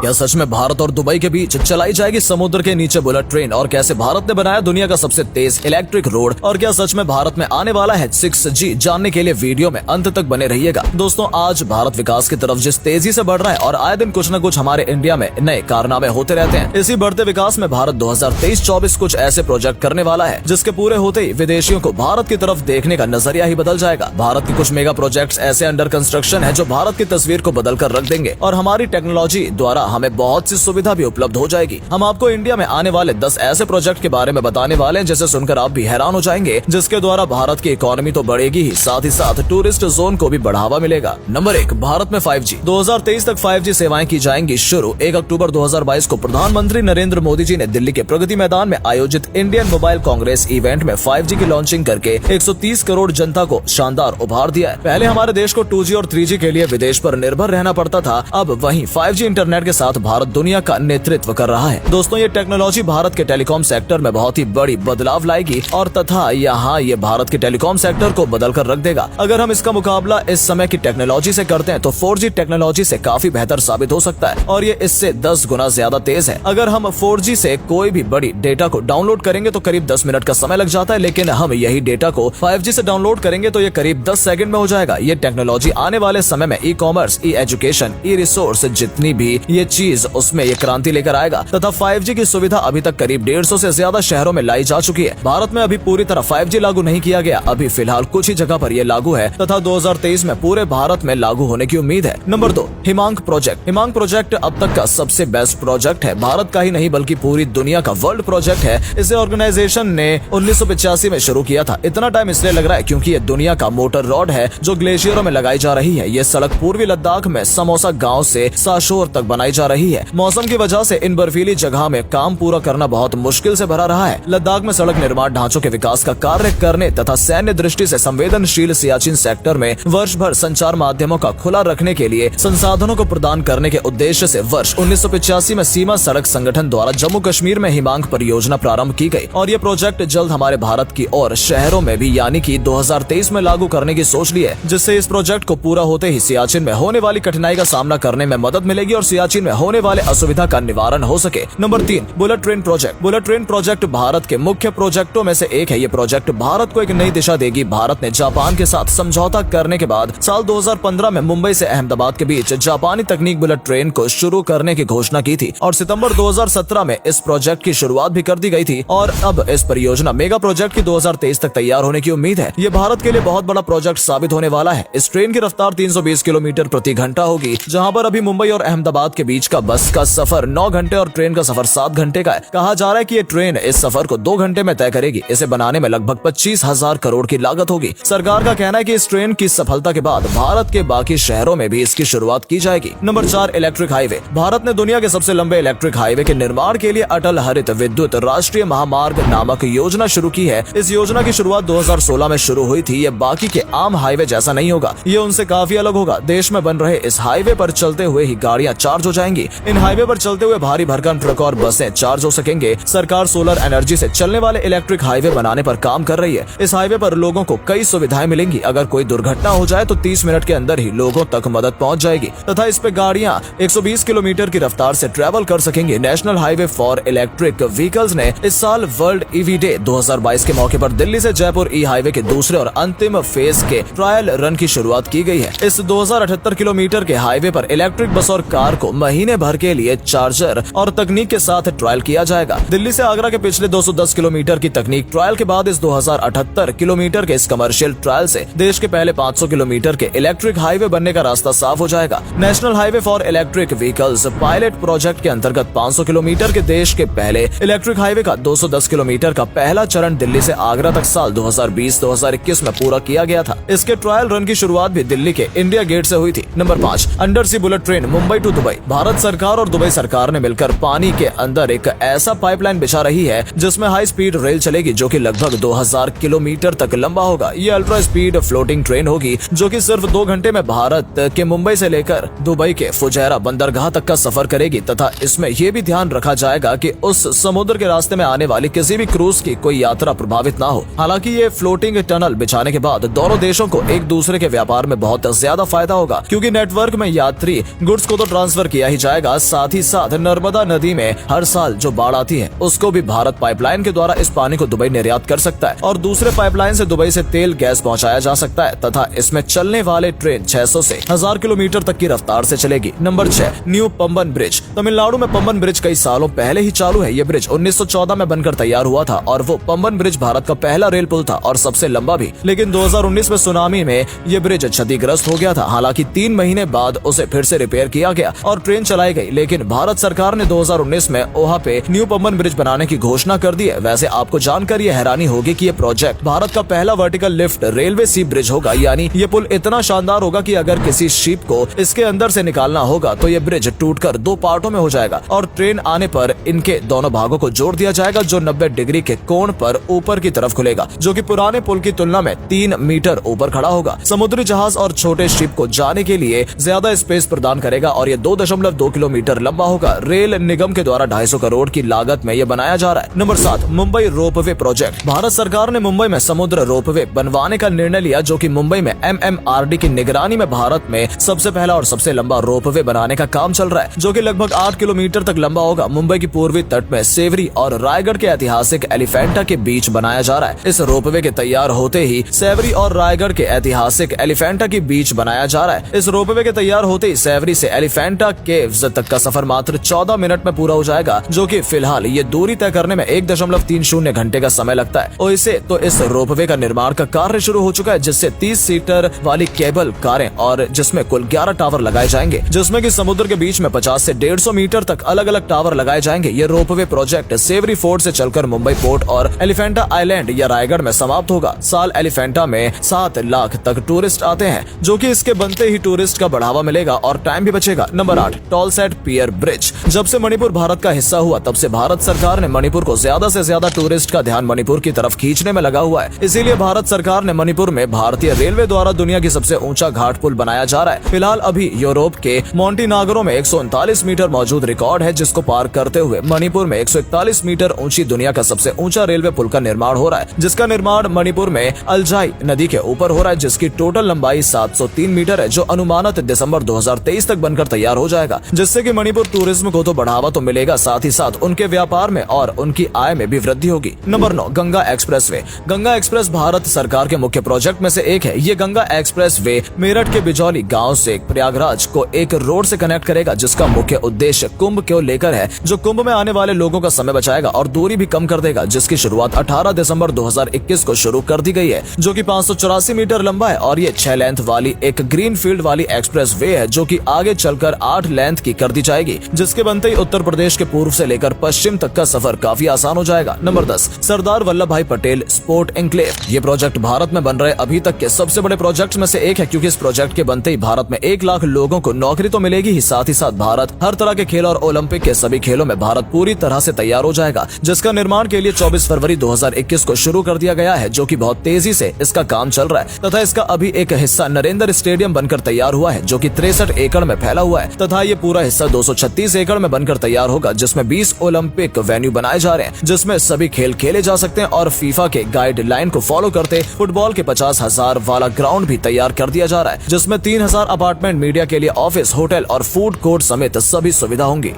क्या सच में भारत और दुबई के बीच चलाई जाएगी समुद्र के नीचे बुलेट ट्रेन, और कैसे भारत ने बनाया दुनिया का सबसे तेज इलेक्ट्रिक रोड, और क्या सच में भारत में आने वाला है 6G? जानने के लिए वीडियो में अंत तक बने रहिएगा। दोस्तों, आज भारत विकास की तरफ जिस तेजी से बढ़ रहा है और आए दिन कुछ न कुछ हमारे इंडिया में नए कारनामे होते रहते हैं। इसी बढ़ते विकास में भारत 2023-24 कुछ ऐसे प्रोजेक्ट करने वाला है जिसके पूरे होते ही विदेशियों को भारत की तरफ देखने का नजरिया ही बदल जाएगा। भारत के कुछ मेगा प्रोजेक्ट्स ऐसे अंडर कंस्ट्रक्शन है जो भारत की तस्वीर को बदल कर रख देंगे, और हमारी टेक्नोलॉजी द्वारा हमें बहुत सी सुविधा भी उपलब्ध हो जाएगी। हम आपको इंडिया में आने वाले 10 ऐसे प्रोजेक्ट के बारे में बताने वाले हैं जिसे सुनकर आप भी हैरान हो जाएंगे, जिसके द्वारा भारत की इकोनॉमी तो बढ़ेगी ही साथ टूरिस्ट जोन को भी बढ़ावा मिलेगा। नंबर 1, भारत में 5G। 2023 तक 5G सेवाएं की जाएंगी शुरू। 1 अक्टूबर 2022 को प्रधानमंत्री नरेंद्र मोदी जी ने दिल्ली के प्रगति मैदान में आयोजित इंडियन मोबाइल कांग्रेस इवेंट में 5G की लॉन्चिंग करके 130 करोड़ जनता को शानदार उपहार दिया है। पहले हमारे देश को 2G और 3G के लिए विदेश पर निर्भर रहना पड़ता था, अब वहीं 5G इंटरनेट के साथ भारत दुनिया का नेतृत्व कर रहा है। दोस्तों, ये टेक्नोलॉजी भारत के टेलीकॉम सेक्टर में बहुत ही बड़ी बदलाव लाएगी, और तथा यहाँ ये भारत के टेलीकॉम सेक्टर को बदल कर रख देगा। अगर हम इसका मुकाबला इस समय की टेक्नोलॉजी से करते हैं तो 4G टेक्नोलॉजी से काफी बेहतर साबित हो सकता है, और ये इससे 10 गुना ज्यादा तेज है। अगर हम 4G से कोई भी बड़ी डेटा को डाउनलोड करेंगे तो करीब 10 मिनट का समय लग जाता है, लेकिन हम यही डेटा को 5G से डाउनलोड करेंगे तो ये करीब 10 सेकंड में हो जाएगा। ये टेक्नोलॉजी आने वाले समय में ई-कॉमर्स, ई-एजुकेशन, ई-रिसोर्स, जितनी भी ये चीज उसमें ये क्रांति लेकर आएगा। तथा 5G की सुविधा अभी तक करीब 150 से ज्यादा शहरों में लाई जा चुकी है। भारत में अभी पूरी तरह 5G लागू नहीं किया गया, अभी फिलहाल कुछ ही जगह पर ये लागू है, तथा 2023 में पूरे भारत में लागू होने की उम्मीद है। नंबर 2, हिमांक प्रोजेक्ट। हिमांक प्रोजेक्ट अब तक का सबसे बेस्ट प्रोजेक्ट है। भारत का ही नहीं बल्कि पूरी दुनिया का वर्ल्ड प्रोजेक्ट है। इसे ऑर्गेनाइजेशन ने 1985 में शुरू किया था। इतना टाइम इसलिए लग रहा है क्योंकि ये दुनिया का मोटर रोड है जो ग्लेशियरों में लगाई जा रही है। ये सड़क पूर्वी लद्दाख में समोसा गांव से साशोर तक बनाई जा रही है। मौसम की वजह से इन बर्फीली जगह में काम पूरा करना बहुत मुश्किल से भरा रहा है। लद्दाख में सड़क निर्माण ढांचों के विकास का कार्य करने तथा सैन्य दृष्टि से संवेदनशील सियाचिन सेक्टर में वर्ष भर संचार माध्यमों का खुला रखने के लिए संसाधनों को प्रदान करने के उद्देश्य से वर्ष 1985 में सीमा सड़क संगठन द्वारा जम्मू कश्मीर में हिमांक परियोजना प्रारंभ की गई, और ये प्रोजेक्ट जल्द हमारे भारत की और शहरों में भी यानी कि 2023 में लागू करने की सोच ली है, जिससे इस प्रोजेक्ट को पूरा होते ही सियाचिन में होने वाली कठिनाई का सामना करने में मदद मिलेगी और सियाचिन में होने वाले असुविधा का निवारण हो सके। Number 3, bullet train project. Bullet train project Bharat के मुख्य प्रोजेक्टों में से एक है। ये प्रोजेक्ट भारत को एक नई दिशा देगी। भारत ने जापान के साथ समझौता करने के बाद साल 2015 में मुंबई से अहमदाबाद के बीच जापानी तकनीक बुलेट ट्रेन को शुरू करने की घोषणा की थी, और सितंबर 2017 में इस प्रोजेक्ट की शुरुआत भी कर दी गई थी, और अब इस परियोजना मेगा प्रोजेक्ट की 2023 तक तैयार होने की उम्मीद है। ये भारत के लिए बहुत बड़ा प्रोजेक्ट साबित होने वाला है। इस ट्रेन की रफ्तार 320 किलोमीटर प्रति घंटा होगी, जहां पर अभी मुंबई और अहमदाबाद के बीच का बस का सफर 9 घंटे और ट्रेन का सफर 7 घंटे का है। कहा जा रहा है कि ये ट्रेन इस सफर को 2 घंटे में तय करेगी। इसे बनाने में लगभग 25,000 करोड़ की लागत होगी। सरकार का कहना है कि इस ट्रेन की सफलता के बाद भारत के बाकी शहरों में भी इसकी शुरुआत की जाएगी। Number 4, electric highway. भारत ने दुनिया के सबसे लंबे इलेक्ट्रिक हाईवे के निर्माण के लिए अटल हरित विद्युत राष्ट्रीय महामार्ग नामक योजना शुरू की है। इस योजना की शुरुआत 2016 में शुरू हुई थी। ये बाकी के आम हाईवे जैसा नहीं होगा, ये उनसे काफी अलग होगा। देश में बन रहे इस हाईवे पर चलते हुए ही गाड़ियां चार्ज हो जाएंगी। इन हाईवे पर चलते हुए भारी भरकम ट्रक और बसें चार्ज हो सकेंगे। सरकार सोलर एनर्जी से चलने वाले इलेक्ट्रिक हाईवे बनाने पर काम कर रही है। इस हाईवे पर लोगों को कई सुविधाएं मिलेंगी। अगर कोई दुर्घटना हो जाए तो 30 मिनट के अंदर ही लोगों तक मदद पहुंच जाएगी, तथा इस पे गाड़ियां 120 किलोमीटर की रफ्तार से ट्रैवल कर सकेंगे। National highway for electric vehicles ने इस साल वर्ल्ड ईवी डे 2022 के मौके पर दिल्ली से जयपुर ई हाईवे के दूसरे और अंतिम फेज के ट्रायल रन की शुरुआत की गई है। इस 2078 किलोमीटर के हाईवे पर इलेक्ट्रिक बस और कार को महीने भर के लिए चार्जर और तकनीक के साथ ट्रायल किया जाएगा। दिल्ली से आगरा के पिछले 210 किलोमीटर की तकनीक ट्रायल के बाद इस 2078 किलोमीटर के इस कमर्शियल ट्रायल से देश के पहले 500 किलोमीटर के इलेक्ट्रिक हाईवे बनने का रास्ता साफ हो जाएगा। National highway for electric vehicles pilot project के अंतर्गत 500 किलोमीटर के देश के पहले इलेक्ट्रिक हाईवे का 210 किलोमीटर का पहला चरण दिल्ली से आगरा तक साल 2020-2021 में पूरा किया गया था। इसके ट्रायल रन की शुरुआत भी दिल्ली के इंडिया गेट से हुई थी। Number 5, under sea bullet train Mumbai to Dubai. Bharat सरकार और दुबई सरकार ने मिलकर पानी के अंदर एक ऐसा पाइपलाइन बिछा रही है जिसमें हाई स्पीड रेल चलेगी, जो कि लगभग 2000 किलोमीटर तक लंबा होगा। ये अल्ट्रा स्पीड फ्लोटिंग ट्रेन होगी जो कि सिर्फ 2 घंटे में भारत के मुंबई से लेकर दुबई के फुजैरा बंदरगाह तक का सफर करेगी, तथा इसमें यह भी ध्यान रखा जाएगा कि उस समुद्र के रास्ते में आने वाली किसी भी क्रूज की कोई यात्रा प्रभावित ना हो। हालांकि ये फ्लोटिंग टनल बिछाने के बाद दोनों देशों को एक दूसरे के व्यापार में बहुत ज्यादा फायदा होगा, क्योंकि नेटवर्क में यात्री गुड्स को तो ट्रांसफर किया किया ही जाएगा। साथ ही साथ नर्मदा नदी में हर साल जो बाढ़ आती है उसको भी भारत पाइपलाइन के द्वारा इस पानी को दुबई निर्यात कर सकता है और दूसरे पाइपलाइन से दुबई से तेल गैस पहुंचाया जा सकता है तथा इसमें चलने वाले ट्रेन 600 से 1000 किलोमीटर तक की रफ्तार से चलेगी। Number 6, new Pamban bridge. Tamil Nadu में पंबन ब्रिज कई सालों पहले ही चालू है। ये ब्रिज 1914 में बनकर तैयार हुआ था और वो पंबन ब्रिज भारत का पहला रेल पुल था और सबसे लंबा भी। लेकिन 2019 में सुनामी में ये ब्रिज क्षतिग्रस्त हो गया था। हालांकि 3 महीने बाद उसे फिर से रिपेयर किया गया और ट्रेन चलाई गई। लेकिन भारत सरकार ने 2019 में ओहा पे न्यू पंबन ब्रिज बनाने की घोषणा कर दी है। वैसे आपको जानकर ये हैरानी होगी कि ये प्रोजेक्ट भारत का पहला वर्टिकल लिफ्ट रेलवे सी ब्रिज होगा। यानी ये पुल इतना शानदार होगा कि अगर किसी शिप को इसके अंदर से निकालना होगा तो ये ब्रिज टूटकर 2 पार्टों में हो जाएगा और ट्रेन आने पर इनके दोनों भागों को जोड़ दिया जाएगा जो 90 डिग्री के कोण पर ऊपर की तरफ खुलेगा, जो कि पुराने पुल की तुलना में 3 मीटर ऊपर खड़ा होगा। समुद्री जहाज और छोटे शिप को जाने के लिए ज्यादा स्पेस प्रदान करेगा और ये 2.2 किलोमीटर लंबा होगा। रेल निगम के द्वारा 250 करोड़ की लागत में ये बनाया जा रहा है। Number 7, Mumbai ropeway project. Bharat सरकार ने मुंबई में समुद्र रोपवे बनवाने का निर्णय लिया जो कि मुंबई में MMRD की निगरानी में भारत में सबसे पहला और सबसे लंबा रोपवे बनाने का काम चल रहा है, जो कि लगभग 8 किलोमीटर तक लंबा होगा। मुंबई की पूर्वी तट में सेवरी और रायगढ़ के ऐतिहासिक एलिफेंटा के बीच बनाया जा रहा है। इस रोपवे के तैयार होते ही सेवरी और रायगढ़ के ऐतिहासिक एलिफेंटा के बीच बनाया जा रहा है। इस रोपवे के तैयार होते ही सेवरी से एलिफेंटा केव्स तक का सफर मात्र 14 मिनट में पूरा हो जाएगा, जो कि फिलहाल ये दूरी तय करने में 1.30 घंटे का समय लगता है। और इस रोपवे का निर्माण का कार्य शुरू हो चुका है, जिससे 30 सीटर वाली केबल कारें और जिसमें कुल 11 टावर लगाए जाएंगे, जिसमें कि समुद्र के बीच में 50 से 150 मीटर तक अलग अलग टावर लगाए जाएंगे। ये रोपवे प्रोजेक्ट सेवरी फोर्ट से चलकर मुंबई पोर्ट और एलिफेंटा आइलैंड या रायगढ़ में समाप्त होगा। साल एलिफेंटा में 7 लाख तक टूरिस्ट आते हैं, जो कि इसके बनते ही टूरिस्ट का बढ़ावा मिलेगा और टाइम भी बचेगा। Number 8, टॉलसेट pier bridge. जब से मणिपुर भारत का हिस्सा हुआ तब से भारत सरकार ने मणिपुर को ज्यादा से ज्यादा टूरिस्ट का ध्यान मणिपुर की तरफ खींचने में लगा हुआ है। इसीलिए भारत सरकार ने मणिपुर में भारतीय रेलवे द्वारा दुनिया की सबसे ऊंचा घाट पुल बनाया जा रहा है। फिलहाल अभी यूरोप के मोंटीनाग्रो में 139 मीटर मौजूद रिकॉर्ड है, जिसको पार करते हुए मणिपुर में 141 मीटर ऊंची दुनिया का सबसे ऊंचा रेलवे पुल का निर्माण हो रहा है, जिसका निर्माण मणिपुर में अलजाई नदी के ऊपर हो रहा है, जिसकी टोटल लंबाई 703 मीटर है, जो अनुमानित दिसंबर 2023 तक बनकर तैयार हो जाएगा, जिससे कि मणिपुर टूरिज्म को तो बढ़ावा तो मिलेगा, साथ ही साथ उनके व्यापार में और उनकी आय में भी वृद्धि होगी। Number 9, Ganga expressway. Ganga express Bharat सरकार के मुख्य प्रोजेक्ट में से एक है। ये गंगा एक्सप्रेस वे मेरठ के बिजौली गांव से प्रयागराज को एक रोड से कनेक्ट करेगा, जिसका मुख्य उद्देश्य कुंभ को लेकर है, जो कुंभ में आने वाले लोगों का समय बचाएगा और दूरी भी कम कर देगा, जिसकी शुरुआत 18 दिसंबर 2021 को शुरू कर दी गई है, जो कि 584 मीटर लंबा है और ये 6 लेंथ वाली एक ग्रीन फील्ड वाली एक्सप्रेस वे है, जो कि आगे चलकर 8 लेंथ की कर दी जाएगी, जिसके बनते ही उत्तर प्रदेश के पूर्व से लेकर पश्चिम तक का सफर काफी आसान हो जाएगा। नंबर 10, सरदार वल्लभ भाई पटेल स्पोर्ट एन्क्लेव। ये प्रोजेक्ट भारत में बन रहे अभी तक के सबसे बड़े प्रोजेक्ट में से एक है, क्योंकि इस प्रोजेक्ट के बनते ही भारत में 1 लाख लोगों को नौकरी तो मिलेगी ही, साथ ही साथ भारत हर तरह के खेल और ओलंपिक के सभी खेलों में भारत पूरी तरह से तैयार हो जाएगा, जिसका निर्माण के लिए 24 फरवरी 2021 को शुरू कर दिया गया है, जो कि बहुत तेजी से इसका काम चल रहा है तथा इसका अभी एक हिस्सा नरेंद्र स्टेडियम बनकर तैयार हुआ है, जो कि 63 एकड़ में फैला हुआ है तथा ये पूरा हिस्सा 236 एकड़ में बनकर तैयार होगा, जिसमें 20 ओलंपिक वेन्यू बनाए जा रहे हैं, जिसमें सभी खेल खेले जा सकते हैं और फीफा के गाइडलाइन को फॉलो करते फुटबॉल के 50,000 वाला ग्राउंड भी तैयार कर दिया जा रहा है, जिसमें 3000 अपार्टमेंट, मीडिया के लिए ऑफिस, होटल और फूड कोर्ट समेत सभी सुविधा होंगी।